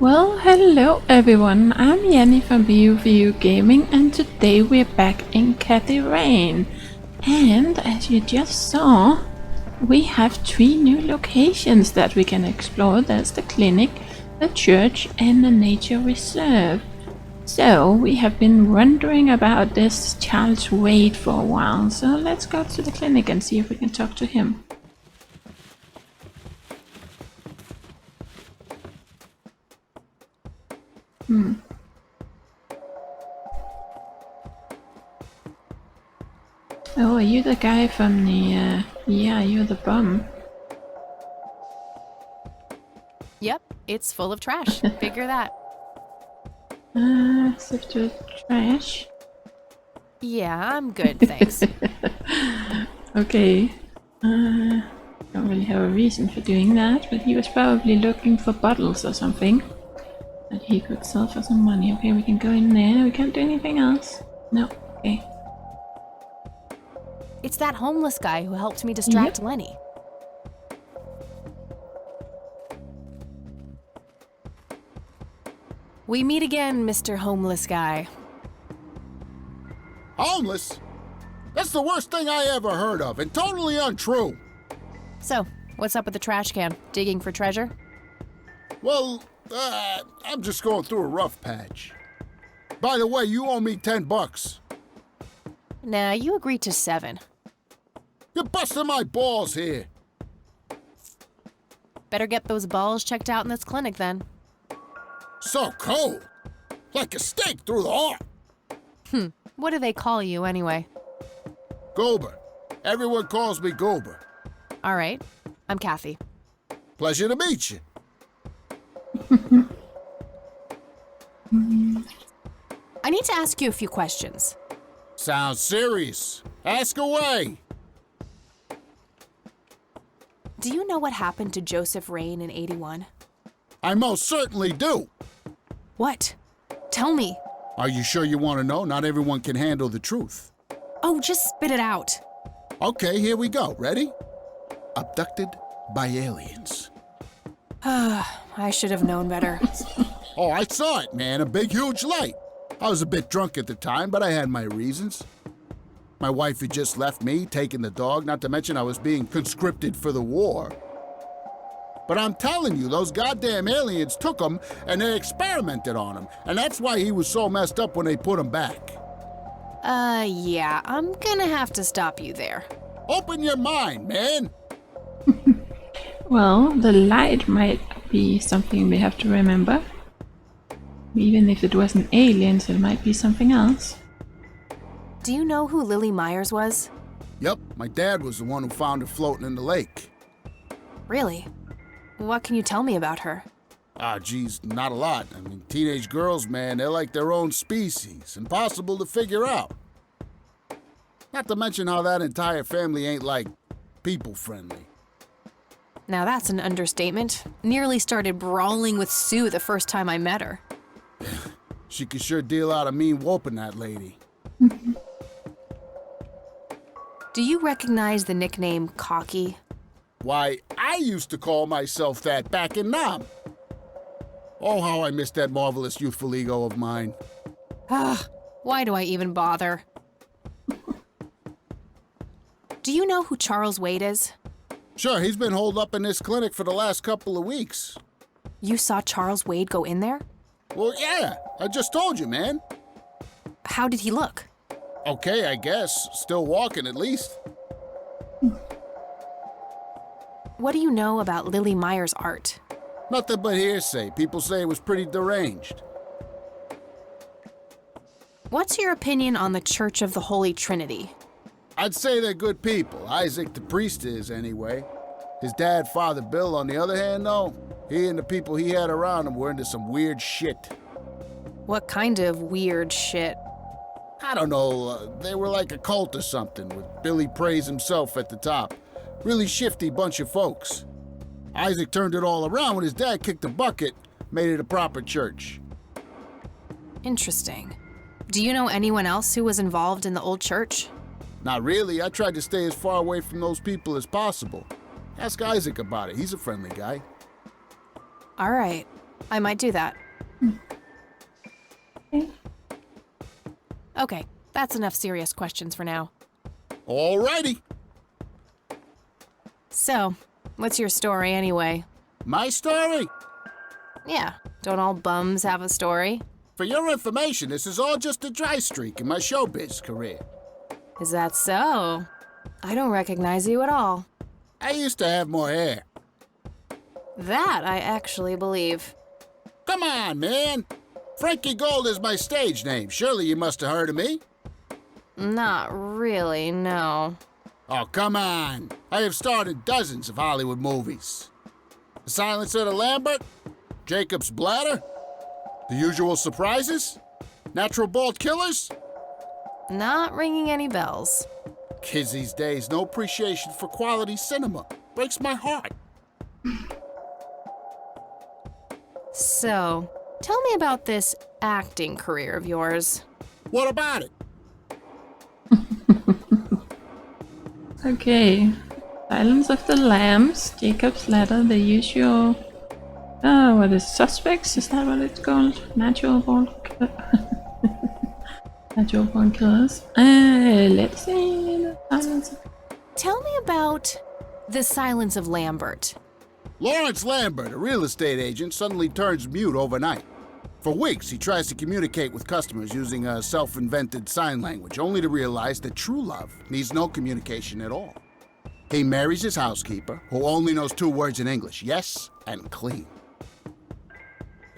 Well, hello everyone, I'm Yanni from VU Gaming, and today we're back in Cathy Rain. And as you just saw, we have 3 new locations that we can explore. There's the clinic, the church, and the nature reserve. So we have been wondering about this Charles Wade for a while, so let's go to the clinic and see if we can talk to him. Oh, are you the guy from the, yeah, you're the bum. Yep, it's full of trash. Figure that. Sift through trash. Yeah, I'm good, thanks. Okay. Don't really have a reason for doing that, but he was probably looking for bottles or something that he could sell for some money. Okay, we can go in there. We can't do anything else. No. Okay. It's that homeless guy who helped me distract Lenny. We meet again, Mr. Homeless Guy. Homeless? That's the worst thing I ever heard of, and totally untrue. So, what's up with the trash can? Digging for treasure? Well, I'm just going through a rough patch. By the way, you owe me $10. Nah, you agreed to 7. You're busting my balls here. Better get those balls checked out in this clinic then. So cold. Like a stake through the heart. What do they call you anyway? Goober. Everyone calls me Goober. Alright, I'm Cathy. Pleasure to meet you. I need to ask you a few questions. Sounds serious. Ask away. Do you know what happened to Joseph Rain in 81? I most certainly do. What? Tell me. Are you sure you want to know? Not everyone can handle the truth. Oh, just spit it out. Okay, here we go. Ready? Abducted by aliens. I should have known better. Oh, I saw it, man. A big, huge light. I was a bit drunk at the time, but I had my reasons. My wife had just left me, taking the dog, not to mention I was being conscripted for the war. But I'm telling you, those goddamn aliens took him and they experimented on him. And that's why he was so messed up when they put him back. Yeah, I'm gonna have to stop you there. Open your mind, man. Well, the light might be something we have to remember. Even if it wasn't aliens, it might be something else. Do you know who Lily Myers was? Yep, my dad was the one who found her floating in the lake. Really? What can you tell me about her? Geez, not a lot. I mean, teenage girls, man, they're like their own species. Impossible to figure out. Not to mention how that entire family ain't, like, people-friendly. Now that's an understatement. Nearly started brawling with Sue the first time I met her. She could sure deal out a mean whooping, that lady. Do you recognize the nickname Cocky? Why, I used to call myself that back in Nam. Oh, how I miss that marvelous youthful ego of mine. Why do I even bother? Do you know who Charles Wade is? Sure, he's been holed up in this clinic for the last couple of weeks. You saw Charles Wade go in there? Well, yeah, I just told you, man. How did he look? Okay, I guess. Still walking, at least. What do you know about Lily Myers' art? Nothing but hearsay. People say it was pretty deranged. What's your opinion on the Church of the Holy Trinity? I'd say they're good people. Isaac the priest is, anyway. His dad, Father Bill, on the other hand, though, he and the people he had around him were into some weird shit. What kind of weird shit? I don't know, they were like a cult or something, with Billy Praise himself at the top. Really shifty bunch of folks. Isaac turned it all around when his dad kicked the bucket, made it a proper church. Interesting. Do you know anyone else who was involved in the old church? Not really. I tried to stay as far away from those people as possible. Ask Isaac about it. He's a friendly guy. All right. I might do that. Okay. Okay, that's enough serious questions for now. Alrighty. So, what's your story anyway? My story? Yeah, don't all bums have a story? For your information, this is all just a dry streak in my showbiz career. Is that so? I don't recognize you at all. I used to have more hair. That I actually believe. Come on, man. Frankie Gold is my stage name. Surely you must have heard of me. Not really, no. Oh, come on. I have starred in dozens of Hollywood movies. The Silence of the Lambert, Jacob's Bladder, The Usual Surprises, Natural Bald Killers. Not ringing any bells. Kids these days, no appreciation for quality cinema. Breaks my heart. So, tell me about this acting career of yours. What about it? Okay. Silence of the Lambs, Jacob's Ladder, The Usual... what is Suspects? Is that what it's called? Natural Born Killers. Let's see... Silence of... Tell me about The Silence of Lambert. Lawrence Lambert, a real estate agent, suddenly turns mute overnight. For weeks, he tries to communicate with customers using a self-invented sign language, only to realize that true love needs no communication at all. He marries his housekeeper, who only knows 2 words in English, yes and clean.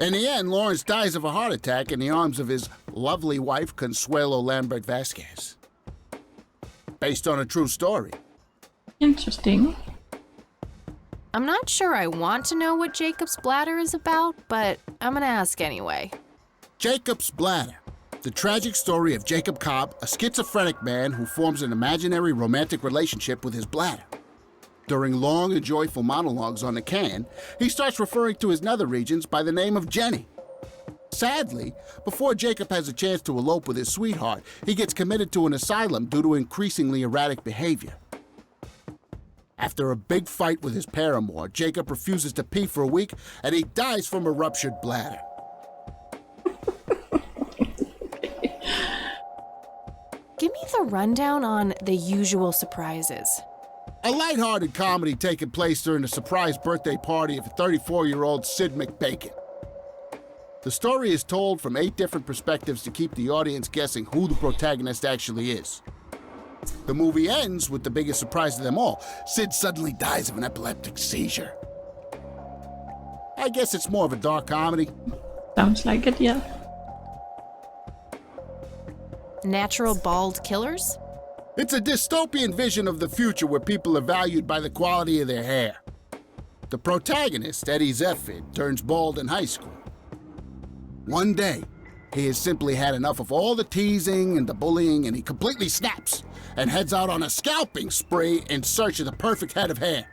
In the end, Lawrence dies of a heart attack in the arms of his lovely wife, Consuelo Lambert Vasquez. Based on a true story. Interesting. I'm not sure I want to know what Jacob's Bladder is about, but I'm gonna ask anyway. Jacob's Bladder. The tragic story of Jacob Cobb, a schizophrenic man who forms an imaginary romantic relationship with his bladder. During long and joyful monologues on the can, he starts referring to his nether regions by the name of Jenny. Sadly, before Jacob has a chance to elope with his sweetheart, he gets committed to an asylum due to increasingly erratic behavior. After a big fight with his paramour, Jacob refuses to pee for a week, and he dies from a ruptured bladder. Give me the rundown on The Usual Surprises. A lighthearted comedy taking place during the surprise birthday party of 34-year-old Sid McBacon. The story is told from 8 different perspectives to keep the audience guessing who the protagonist actually is. The movie ends with the biggest surprise of them all. Sid suddenly dies of an epileptic seizure. I guess it's more of a dark comedy. Sounds like it, yeah. Natural Bald Killers? It's a dystopian vision of the future where people are valued by the quality of their hair. The protagonist, Eddie Zeffid, turns bald in high school. One day, he has simply had enough of all the teasing and the bullying, and he completely snaps and heads out on a scalping spree in search of the perfect head of hair.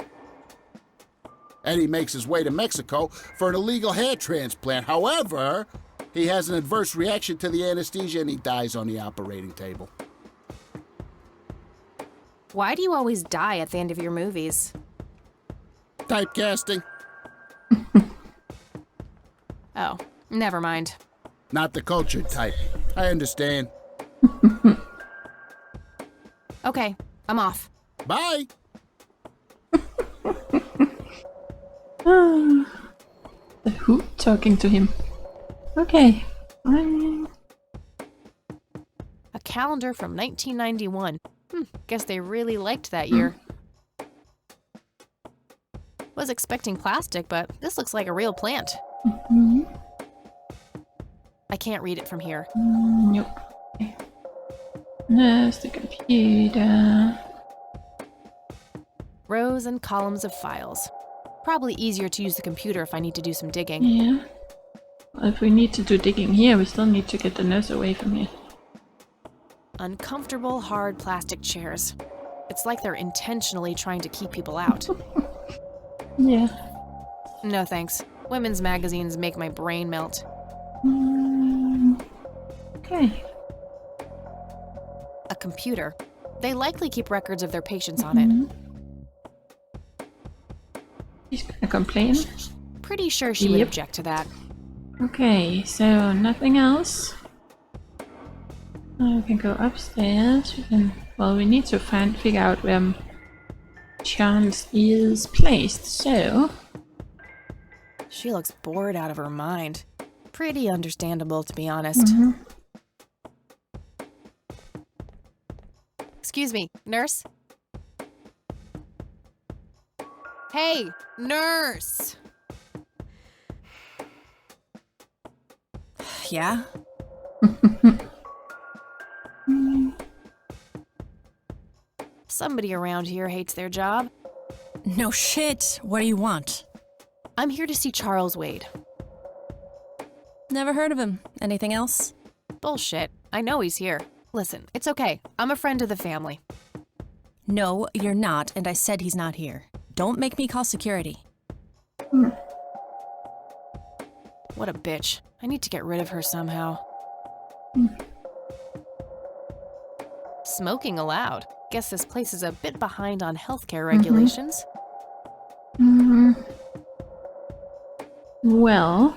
Eddie makes his way to Mexico for an illegal hair transplant. However, he has an adverse reaction to the anesthesia and he dies on the operating table. Why do you always die at the end of your movies? Typecasting. Oh, never mind. Not the cultured type. I understand. Okay, I'm off. Bye! The Who talking to him. Okay. A calendar from 1991. Guess they really liked that year. Was expecting plastic, but this looks like a real plant. I can't read it from here. Nope. Okay. There's the computer. Rows and columns of files. Probably easier to use the computer if I need to do some digging. Yeah. Well, if we need to do digging here, we still need to get the nurse away from here. Uncomfortable, hard plastic chairs. It's like they're intentionally trying to keep people out. Yeah. No thanks. Women's magazines make my brain melt. Okay. A computer. They likely keep records of their patients on it. He's gonna complain. Pretty sure she would Yep. object to that. Okay, so nothing else. We can go upstairs. We need to figure out where Charles is placed, so... She looks bored out of her mind. Pretty understandable, to be honest. Excuse me, nurse? Hey, nurse! Yeah? Somebody around here hates their job. No shit. What do you want? I'm here to see Charles Wade. Never heard of him. Anything else? Bullshit. I know he's here. Listen, it's okay. I'm a friend of the family. No, you're not, and I said he's not here. Don't make me call security. What a bitch. I need to get rid of her somehow. Smoking allowed. Guess this place is a bit behind on healthcare regulations. Well...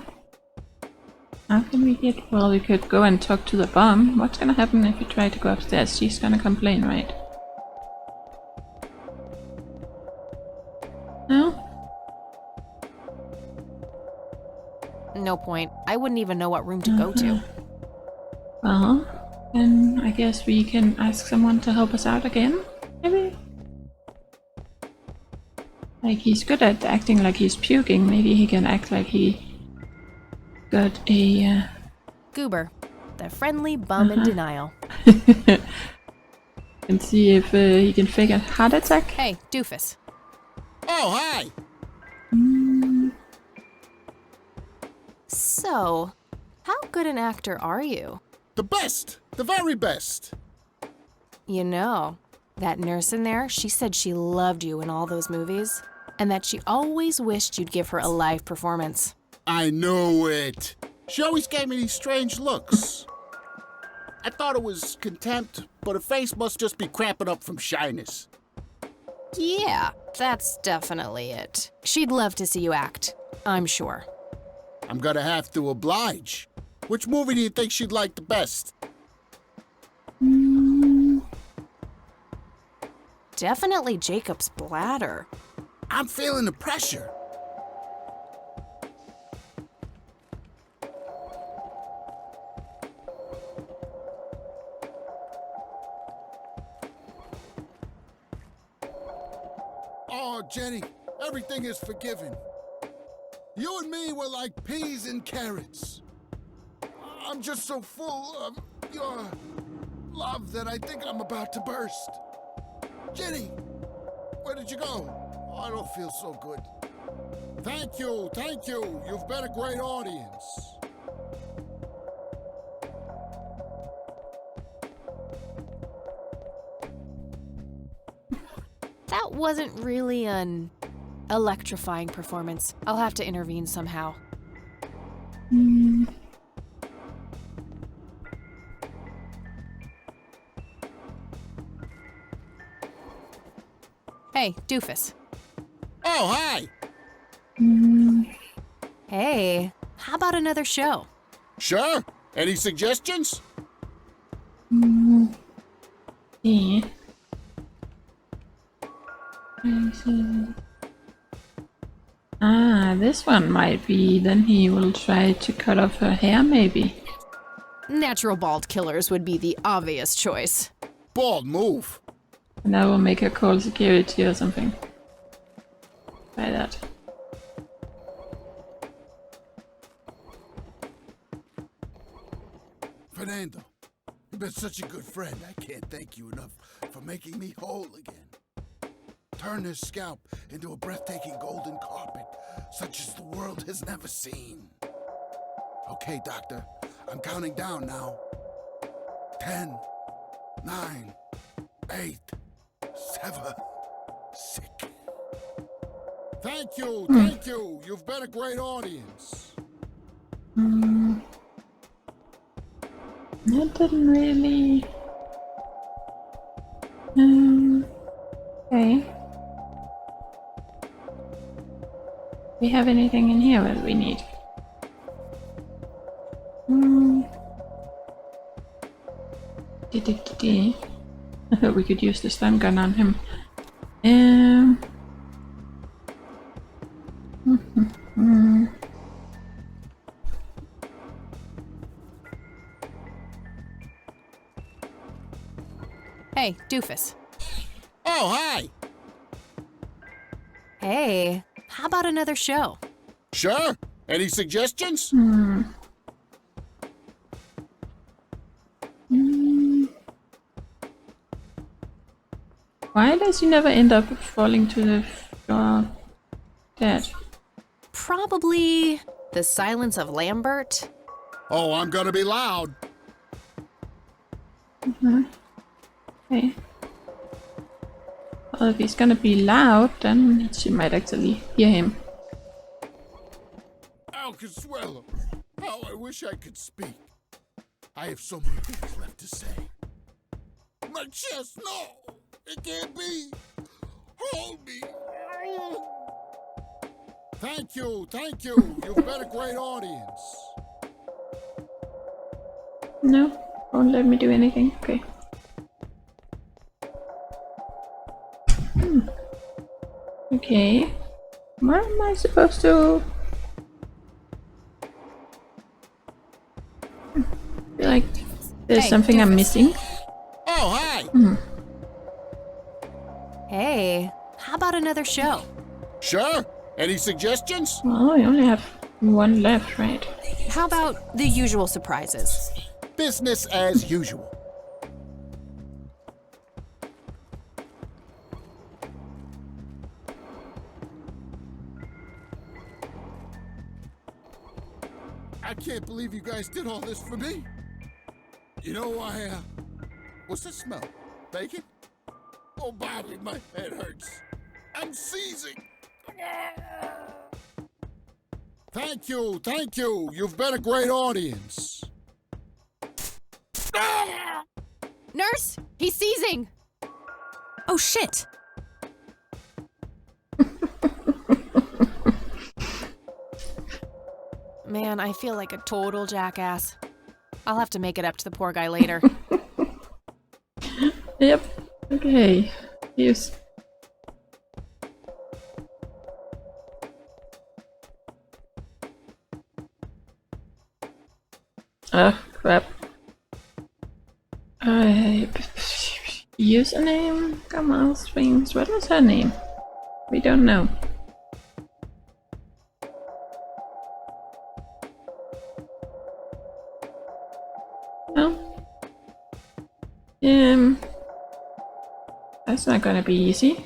How can we get... Well, we could go and talk to the bomb. What's gonna happen if we try to go upstairs? She's gonna complain, right? No? No point. I wouldn't even know what room to go to. Well, then I guess we can ask someone to help us out again, maybe? Like, he's good at acting like he's puking. Maybe he can act like he got a... Goober. The friendly bum in denial. And see if he can fake a heart attack. Hey, doofus. Oh, hi! So, how good an actor are you? The best! The very best! You know, that nurse in there, she said she loved you in all those movies, and that she always wished you'd give her a live performance. I knew it! She always gave me these strange looks. I thought it was contempt, but her face must just be cramping up from shyness. Yeah, that's definitely it. She'd love to see you act, I'm sure. I'm gonna have to oblige. Which movie do you think she'd like the best? Definitely Jacob's bladder. I'm feeling the pressure. Oh, Jenny, everything is forgiven. You and me were like peas and carrots. I'm just so full of your love that I think I'm about to burst. Jenny, where did you go? Oh, I don't feel so good. Thank you, thank you. You've been a great audience. That wasn't really an electrifying performance. I'll have to intervene somehow. Hey, doofus. Oh, hi. Hey, how about another show? Sure. Any suggestions? Yeah. Ah, this one might be. Then he will try to cut off her hair, maybe. Natural bald killers would be the obvious choice. Bald move. And that will make her call security or something. Try that. Fernando, you've been such a good friend. I can't thank you enough for making me whole again. Turn this scalp into a breathtaking golden carpet, such as the world has never seen. Okay, Doctor, I'm counting down now. 10, 9, 8, 7, 6. Thank you, thank you. You've been a great audience. That didn't really... okay. we have anything in here that we need? We could use the stun gun on him. Hey, doofus. Oh, hi! Hey, how about another show? Sure. Any suggestions? Why does he never end up falling to the floor dead? Probably The Silence of Lambert. Oh, I'm gonna be loud. Okay. Well, if he's gonna be loud, then she might actually hear him. Al Consuelo, how I wish I could speak. I have so many things left to say. My chest, no! It can't be! Hold me! Thank you, thank you! You've been a great audience. No, won't let me do anything. Okay. Okay. What am I supposed to... I feel like there's Hey, something I'm doofus. missing. Oh, hi! Hey, how about another show? Sure. Any suggestions? Well, we only have one left, right? How about The Usual Surprises? Business as usual. I can't believe you guys did all this for me. You know, what's that smell? Bacon? Oh, Bobby, my head hurts. I'm seizing. Thank you, thank you. You've been a great audience. Nurse, he's seizing! Oh shit! Man, I feel like a total jackass. I'll have to make it up to the poor guy later. Yep. Okay. Use. Oh, crap. Username? Come on, Swings. What was her name? We don't know. No. That's not gonna be easy.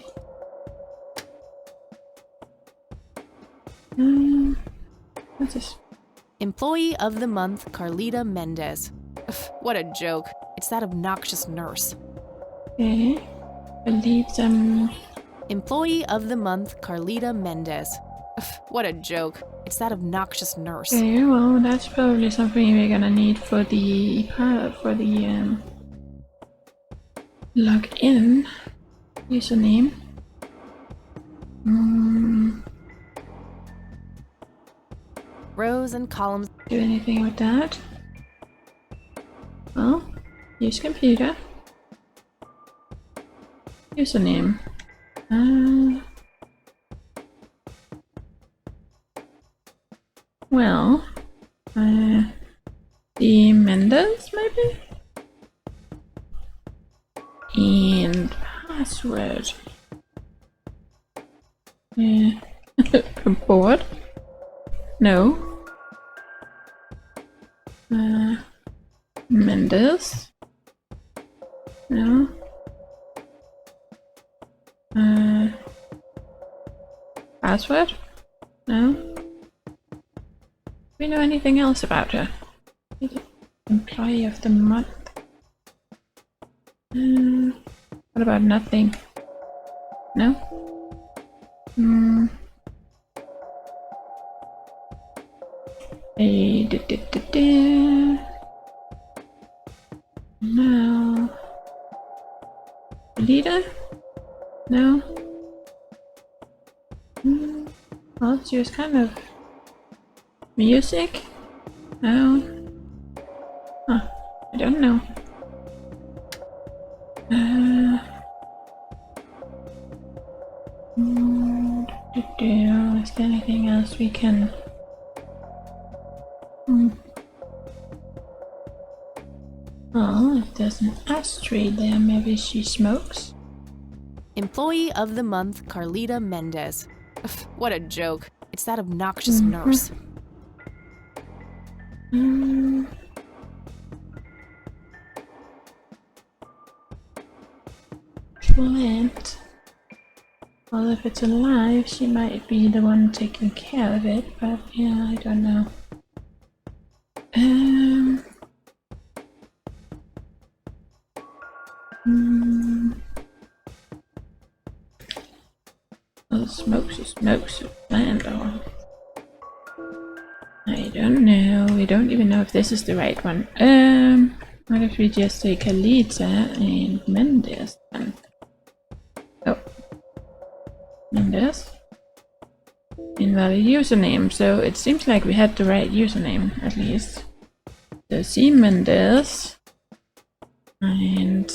What's this? Employee of the Month, Carlita Mendez. Ugh, what a joke. It's that obnoxious nurse. Okay. Believe them. Employee of the Month, Carlita Mendez. Ugh, what a joke. It's that obnoxious nurse. Okay, well, that's probably something we're gonna need for the login username. Rows and columns. Do anything with that? Well, use computer. Username. Well, the Mendes maybe? And password. Board? No. Mendes? No. Password? No. Do we know anything else about her? Employee of the month. What about nothing? No? No. Leader? No. Well, she was kind of... Music? No. Huh, I don't know. Is there anything else we can... Oh, if there's an ashtray there, maybe she smokes? Employee of the month, Carlita Mendez. Ugh, what a joke. It's that obnoxious nurse. Plant. Well, if it's alive, she might be the one taking care of it, but yeah, I don't know. Well, smokes, plant or... I don't know. We don't even know if this is the right one. What if we just say Kalita and Mendez then? Oh. Mendez. Invalid username. So it seems like we had the right username, at least. So C Mendez. And...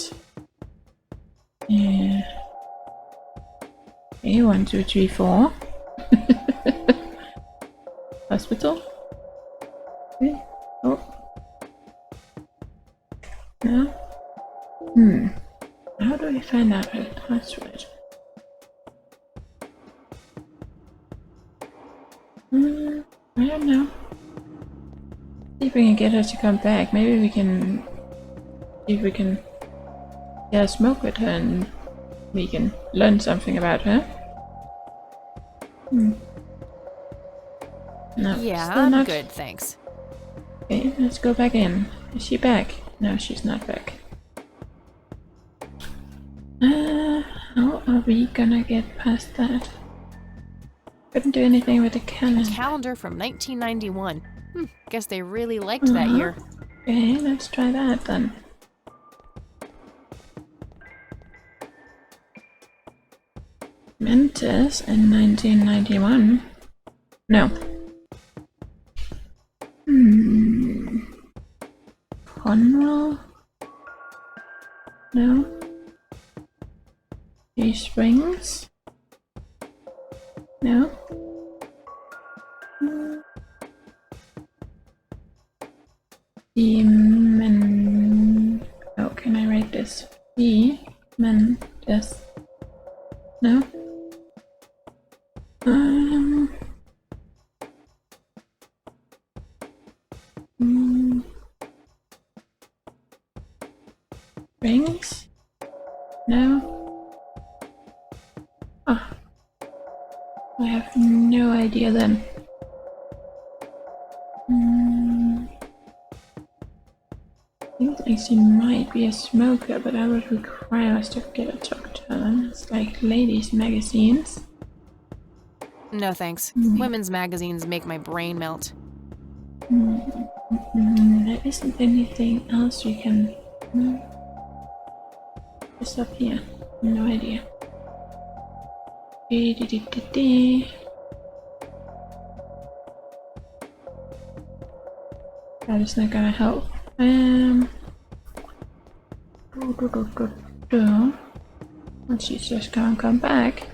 yeah. Okay, 1, 2, 3, 4. Hospital. Okay. Oh. No. How do we find out her password? I don't know. See if we can get her to come back. Maybe we can see if we can get a smoke with her and we can learn something about her. No, Yeah, still I'm not. good, thanks. Okay, let's go back in. Is she back? No, she's not back. How are we gonna get past that? Couldn't do anything with the calendar. Calendar from 1991. Guess they really liked that year. Okay, let's try that then. Mentis in 1991? No. Conwell? No. J Springs? No. Oh, can I write this? Mendes. No. Rings? No. Oh. I have no idea then. I think she might be a smoker, but that would require us to get a talk to her. It's like ladies' magazines. No thanks. Women's magazines make my brain melt. There isn't anything else we can... Just up here. No idea. That is not gonna help. She's just gonna come back.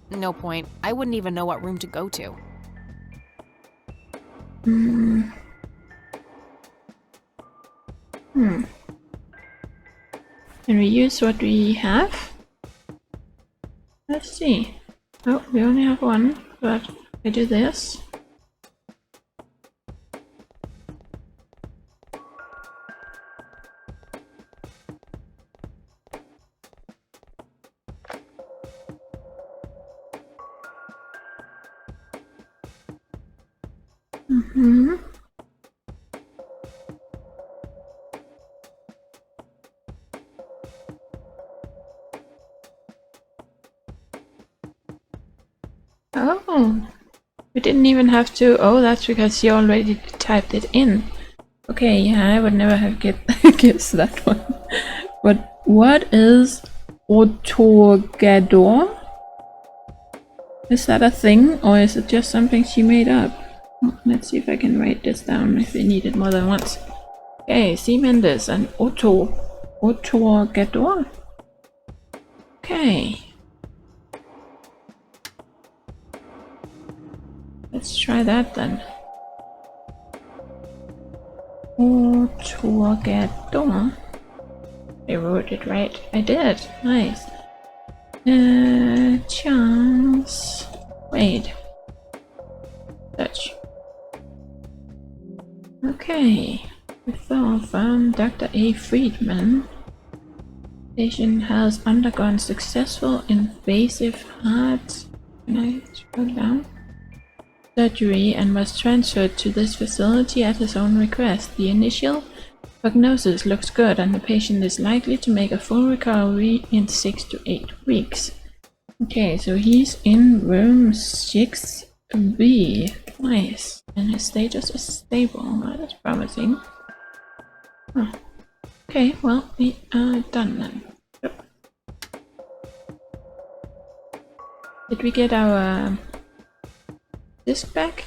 No point. I wouldn't even know what room to go to. Can we use what we have? Let's see. Oh, we only have one, but I do this. Oh, we didn't even have to. Oh, that's because she already typed it in. Okay, yeah, I would never have guessed that one. But what is otorgador? Is that a thing, or is it just something she made up? Let's see if I can write this down if we need it more than once. Okay, C. Mendes and Otorgador. Okay. Let's try that then. Otorgador. I wrote it right. I did. Nice. Chance. Wait. Search. Okay. Referral from Dr. A. Friedman. Patient has undergone successful invasive heart. Can I scroll down? Surgery and was transferred to this facility at his own request. The initial prognosis looks good and the patient is likely to make a full recovery in 6 to 8 weeks. Okay, so he's in room 6B. Nice. And his status is stable. Well, that's promising. Huh. Okay, well, we are done then. Yep. Did we get our disc back?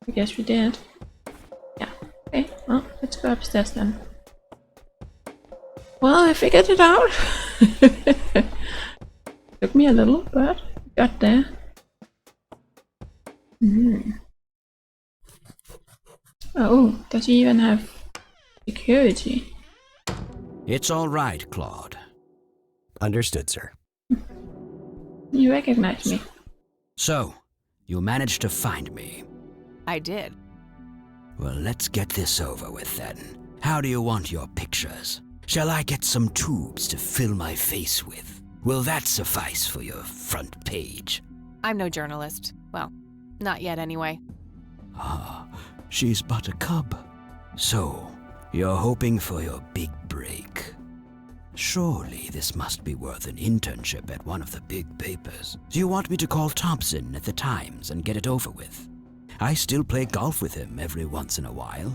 I guess we did. Yeah. Okay, well, let's go upstairs then. Well, I figured it out. Took me a little, but got there. Oh, does he even have security? It's all right, Claude. Understood, sir. You recognize me. So, you managed to find me. I did. Well, let's get this over with then. How do you want your pictures? Shall I get some tubes to fill my face with? Will that suffice for your front page? I'm no journalist. Well, not yet anyway. Ah, she's but a cub. So, you're hoping for your big break. Surely this must be worth an internship at one of the big papers. Do you want me to call Thompson at the Times and get it over with? I still play golf with him every once in a while.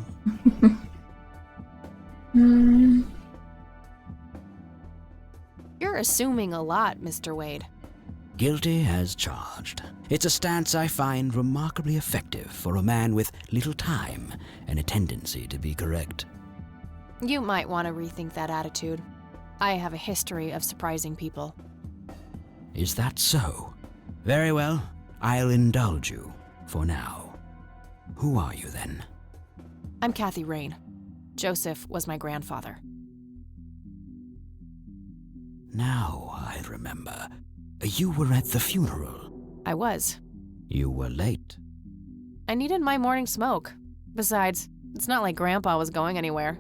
You're assuming a lot, Mr. Wade. Guilty as charged. It's a stance I find remarkably effective for a man with little time and a tendency to be correct. You might want to rethink that attitude. I have a history of surprising people. Is that so? Very well, I'll indulge you for now. Who are you then? I'm Kathy Rain. Joseph was my grandfather. Now I remember. You were at the funeral. I was. You were late. I needed my morning smoke. Besides, it's not like Grandpa was going anywhere.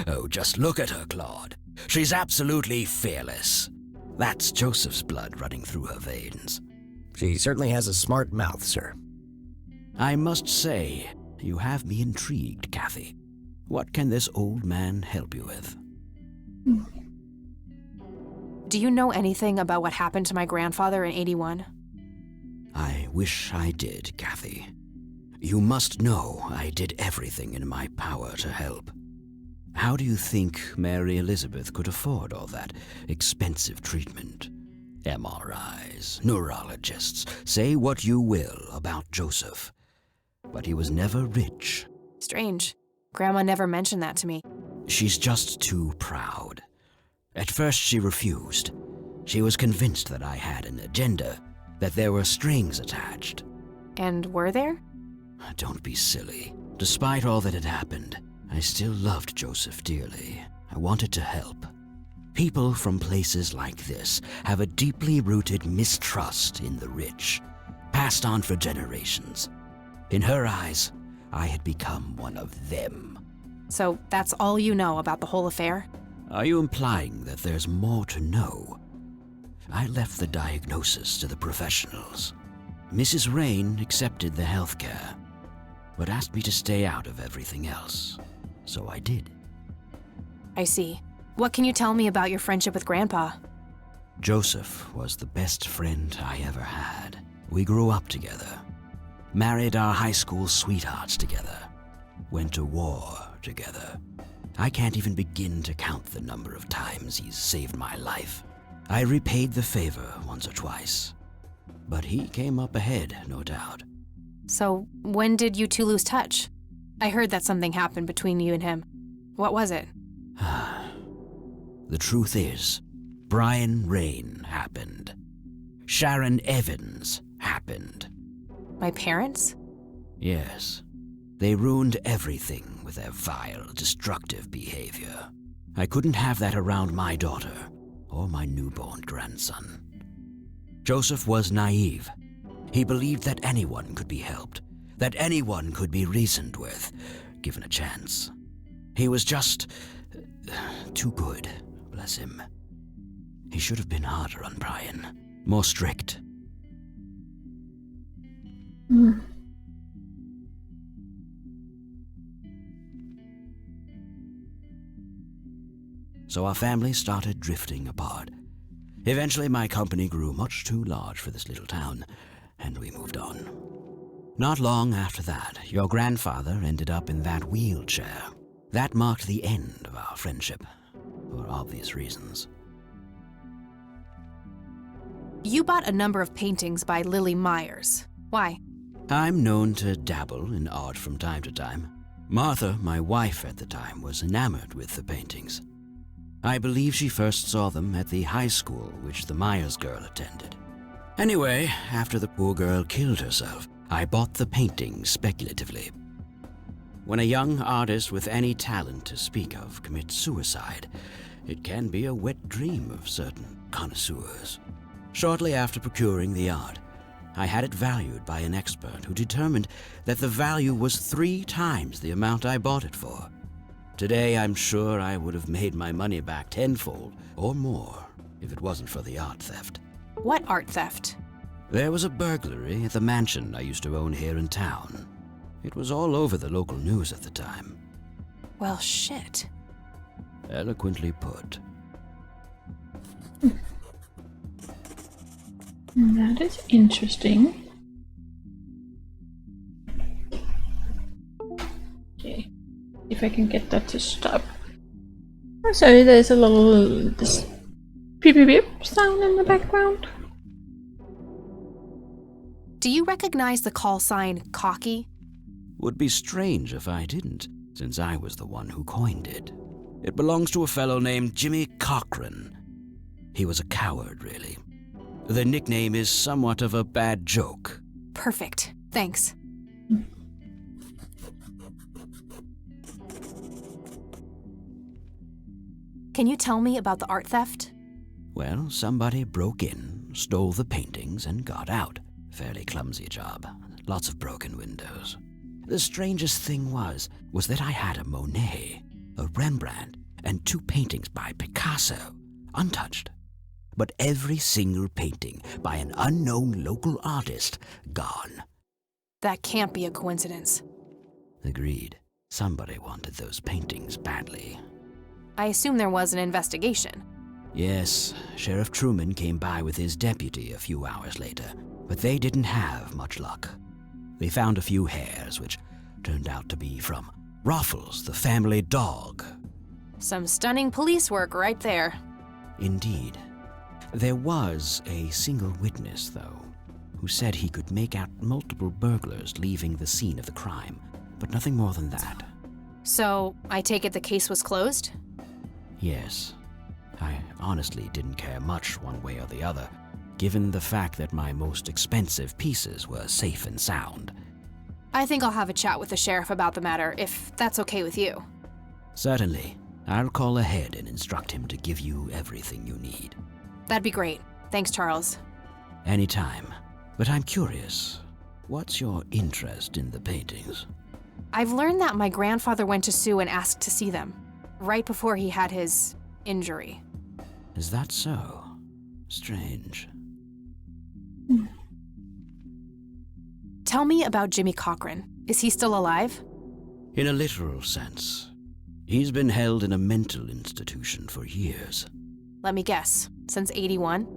Oh, just look at her, Claude. She's absolutely fearless. That's Joseph's blood running through her veins. She certainly has a smart mouth, sir. I must say, you have me intrigued, Kathy. What can this old man help you with? Do you know anything about what happened to my grandfather in '81? I wish I did, Kathy. You must know I did everything in my power to help. How do you think Mary Elizabeth could afford all that expensive treatment? MRIs, neurologists, say what you will about Joseph. But he was never rich. Strange. Grandma never mentioned that to me. She's just too proud. At first she refused. She was convinced that I had an agenda, that there were strings attached. And were there? Don't be silly. Despite all that had happened, I still loved Joseph dearly. I wanted to help. People from places like this have a deeply rooted mistrust in the rich, passed on for generations. In her eyes, I had become one of them. So that's all you know about the whole affair? Are you implying that there's more to know? I left the diagnosis to the professionals. Mrs. Rain accepted the health care, but asked me to stay out of everything else. So I did. I see. What can you tell me about your friendship with Grandpa? Joseph was the best friend I ever had. We grew up together, married our high school sweethearts together, went to war together. I can't even begin to count the number of times he's saved my life. I repaid the favor once or twice. But he came up ahead, no doubt. So, when did you two lose touch? I heard that something happened between you and him. What was it? The truth is, Brian Rain happened. Sharon Evans happened. My parents? Yes. They ruined everything with their vile, destructive behavior. I couldn't have that around my daughter or my newborn grandson. Joseph was naive. He believed that anyone could be helped, that anyone could be reasoned with, given a chance. He was just too good, bless him. He should have been harder on Brian, more strict. So our family started drifting apart. Eventually my company grew much too large for this little town, and we moved on. Not long after that, your grandfather ended up in that wheelchair. That marked the end of our friendship, for obvious reasons. You bought a number of paintings by Lily Myers. Why? I'm known to dabble in art from time to time. Martha, my wife at the time, was enamored with the paintings. I believe she first saw them at the high school which the Myers girl attended. Anyway, after the poor girl killed herself, I bought the paintings speculatively. When a young artist with any talent to speak of commits suicide, it can be a wet dream of certain connoisseurs. Shortly after procuring the art, I had it valued by an expert who determined that the value was 3 times the amount I bought it for. Today, I'm sure I would have made my money back tenfold or more if it wasn't for the art theft. What art theft? There was a burglary at the mansion I used to own here in town. It was all over the local news at the time. Well, shit. Eloquently put. That is interesting. Okay, if I can get that to stop. Oh, sorry, there's a little this beep beep beep sound in the background. Do you recognize the call sign Cocky? Would be strange if I didn't, since I was the one who coined it. It belongs to a fellow named Jimmy Cochran. He was a coward, really. The nickname is somewhat of a bad joke. Perfect. Thanks. Can you tell me about the art theft? Well, somebody broke in, stole the paintings, and got out. Fairly clumsy job. Lots of broken windows. The strangest thing was that I had a Monet, a Rembrandt, and 2 paintings by Picasso, untouched. But every single painting by an unknown local artist, gone. That can't be a coincidence. Agreed. Somebody wanted those paintings badly. I assume there was an investigation. Yes, Sheriff Truman came by with his deputy a few hours later, but they didn't have much luck. They found a few hairs, which turned out to be from Ruffles, the family dog. Some stunning police work right there. Indeed. There was a single witness, though, who said he could make out multiple burglars leaving the scene of the crime, but nothing more than that. So, I take it the case was closed? Yes. I honestly didn't care much one way or the other, given the fact that my most expensive pieces were safe and sound. I think I'll have a chat with the sheriff about the matter, if that's okay with you. Certainly. I'll call ahead and instruct him to give you everything you need. That'd be great. Thanks, Charles. Anytime. But I'm curious, what's your interest in the paintings? I've learned that my grandfather went to Sue and asked to see them, right before he had his injury. Is that so? Strange. Tell me about Jimmy Cochran. Is he still alive? In a literal sense. He's been held in a mental institution for years. Let me guess. Since 81?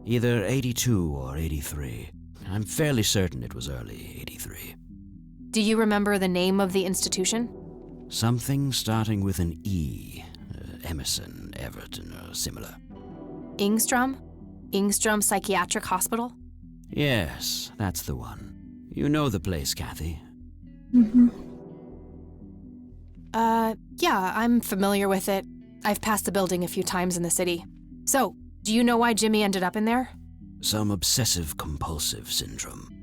Either 82 or 83. I'm fairly certain it was early 83. Do you remember the name of the institution? Something starting with an E. Emerson, Everton, or similar. Ingstrom? Ingstrom Psychiatric Hospital? Yes, that's the one. You know the place, Kathy. Mm-hmm. Yeah, I'm familiar with it. I've passed the building a few times in the city. So, do you know why Jimmy ended up in there? Some obsessive-compulsive syndrome.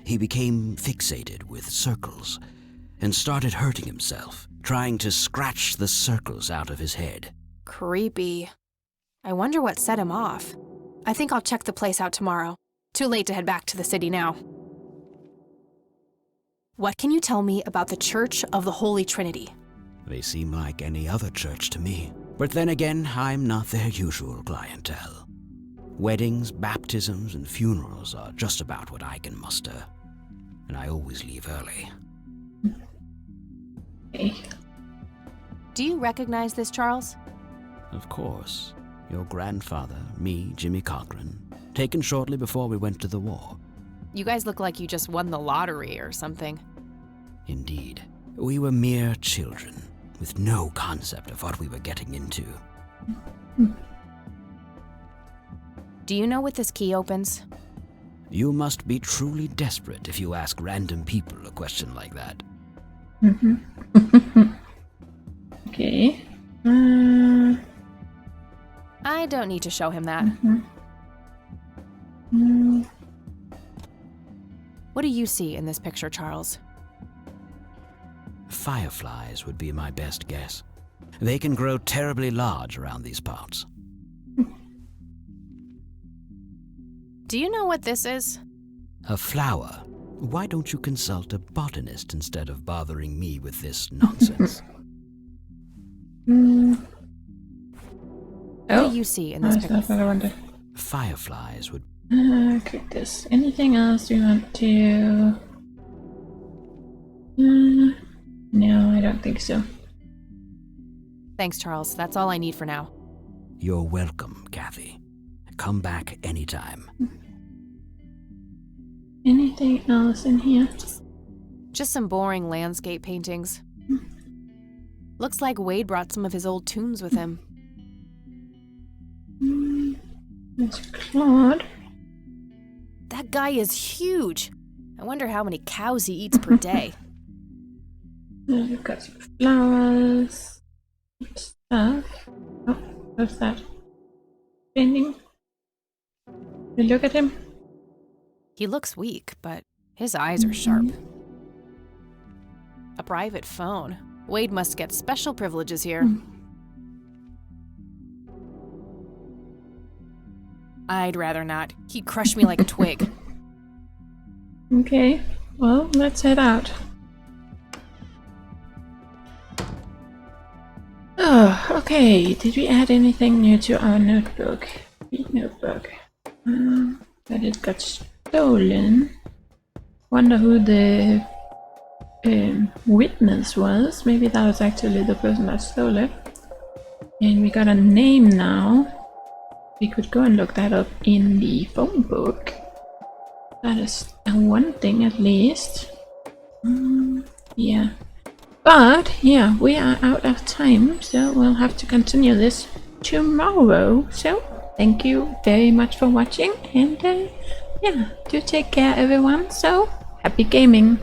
He became fixated with circles and started hurting himself, trying to scratch the circles out of his head. Creepy. I wonder what set him off. I think I'll check the place out tomorrow. Too late to head back to the city now. What can you tell me about the Church of the Holy Trinity? They seem like any other church to me. But then again, I'm not their usual clientele. Weddings, baptisms, and funerals are just about what I can muster. And I always leave early. Okay. Do you recognize this, Charles? Of course. Your grandfather, me, Jimmy Cochran, taken shortly before we went to the war. You guys look like you just won the lottery or something. Indeed. We were mere children, with no concept of what we were getting into. Do you know what this key opens? You must be truly desperate if you ask random people a question like that. Mm-hmm. Okay. I don't need to show him that. What do you see in this picture, Charles? Fireflies would be my best guess. They can grow terribly large around these parts. Do you know what this is? A flower? Why don't you consult a botanist instead of bothering me with this nonsense? What do you see in this That's picture? what I wonder. Fireflies would... Click this. Anything else you want to... no, I don't think so. Thanks, Charles. That's all I need for now. You're welcome, Kathy. Come back anytime. Anything else in here? Just some boring landscape paintings. Looks like Wade brought some of his old tunes with him. There's Claude. That guy is huge. I wonder how many cows he eats per day. We've got some flowers. Stuff. Oh, what's that? Painting. You look at him. He looks weak, but his eyes are sharp. A private phone. Wade must get special privileges here. I'd rather not. He'd crush me like a twig. Okay, well, let's head out. Oh, okay. Did we add anything new to our notebook? Read notebook. That it got stolen. Wonder who the witness was. Maybe that was actually the person that stole it. And we got a name now. We could go and look that up in the phone book. That is one thing at least. Yeah. But, yeah, we are out of time, so we'll have to continue this tomorrow. So, thank you very much for watching, and yeah, do take care everyone. So, happy gaming!